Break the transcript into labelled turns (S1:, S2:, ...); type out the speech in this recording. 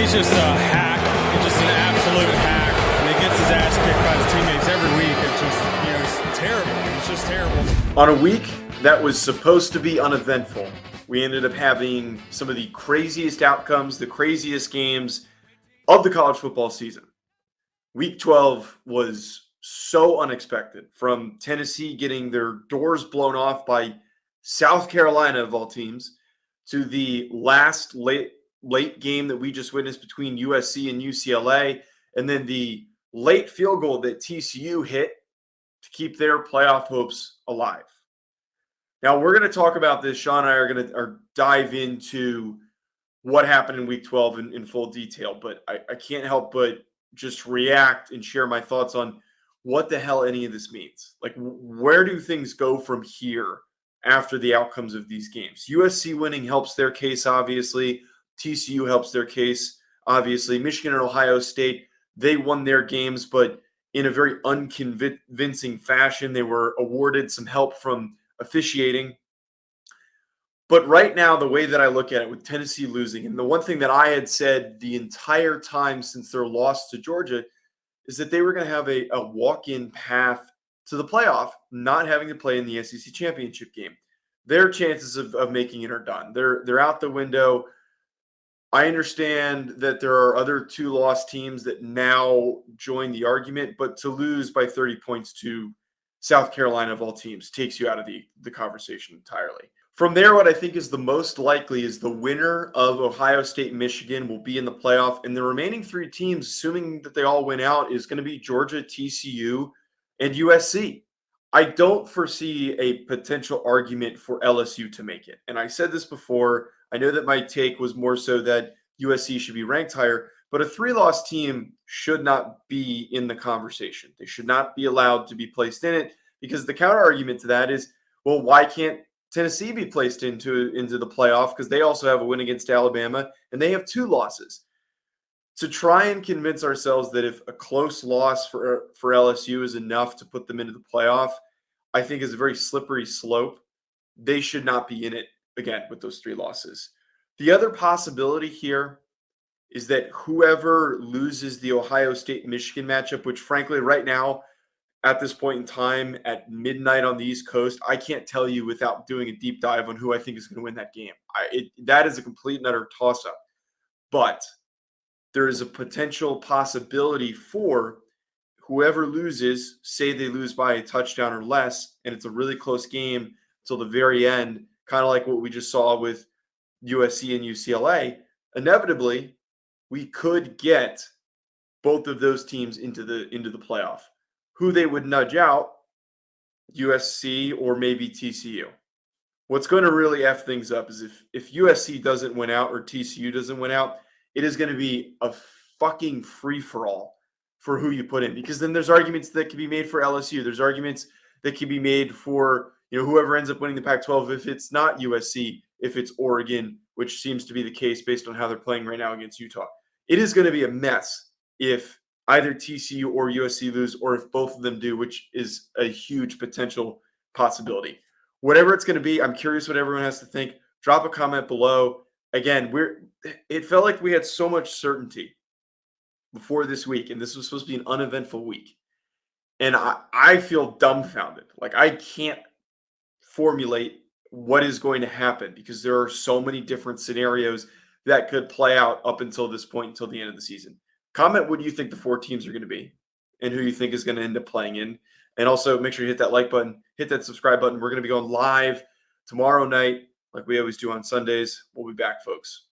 S1: He's just a hack. He's just an absolute hack. And he gets his ass kicked by his teammates every week. It's just, it's terrible. It's just terrible.
S2: On a week that was supposed to be uneventful, we ended up having some of the craziest outcomes, the craziest games of the college football season. Week 12 was so unexpected, from Tennessee getting their doors blown off by South Carolina, of all teams, to the last late game that we just witnessed between USC and UCLA, and then the late field goal that TCU hit to keep their playoff hopes alive. Now, we're going to talk about this. Sean and I are going to dive into what happened in Week 12 in full detail, but I can't help but just react and share my thoughts on what the hell any of this means. Like, where do things go from here after the outcomes of these games? USC winning helps their case, obviously. TCU helps their case, obviously. Michigan and Ohio State, they won their games, but in a very unconvincing fashion. They were awarded some help from officiating. But right now, the way that I look at it, with Tennessee losing, and the one thing that I had said the entire time since their loss to Georgia is that they were going to have a walk-in path to the playoff, not having to play in the SEC championship game. Their chances of making it are done. They're out the window. I understand that there are other two-loss teams that now join the argument, but to lose by 30 points to South Carolina, of all teams, takes you out of the conversation entirely. From there, what I think is the most likely is the winner of Ohio State and Michigan will be in the playoff, and the remaining three teams, assuming that they all win out, is going to be Georgia, TCU, and USC. I don't foresee a potential argument for LSU to make it. And I said this before. I know that my take was more so that USC should be ranked higher, but a three-loss team should not be in the conversation. They should not be allowed to be placed in it, because the counter argument to that is, well, why can't Tennessee be placed into the playoff? Because they also have a win against Alabama, and they have two losses. To try and convince ourselves that if a close loss for LSU is enough to put them into the playoff, I think is a very slippery slope. They should not be in it again with those three losses. The other possibility here is that whoever loses the Ohio State-Michigan matchup, which frankly right now, at this point in time, at midnight on the East Coast, I can't tell you without doing a deep dive on who I think is going to win that game. That is a complete and utter toss-up. But there is a potential possibility for whoever loses, say they lose by a touchdown or less, and it's a really close game till the very end, kind of like what we just saw with USC and UCLA, inevitably, we could get both of those teams into the playoff. Who they would nudge out, USC or maybe TCU. What's going to really F things up is if USC doesn't win out or TCU doesn't win out, it is going to be a fucking free-for-all for who you put in. Because then there's arguments that can be made for LSU. There's arguments that can be made for whoever ends up winning the Pac-12 if it's not USC, if it's Oregon, which seems to be the case based on how they're playing right now against Utah. It is going to be a mess if either TCU or USC lose, or if both of them do, which is a huge potential possibility. Whatever it's going to be, I'm curious what everyone has to think. Drop a comment below. Again, it felt like we had so much certainty before this week, and this was supposed to be an uneventful week. And I feel dumbfounded. Like, I can't formulate what is going to happen, because there are so many different scenarios that could play out up until this point, until the end of the season. Comment what you think the four teams are going to be and who you think is going to end up playing in. And also make sure you hit that like button, hit that subscribe button. We're going to be going live tomorrow night like we always do on Sundays. We'll be back, folks.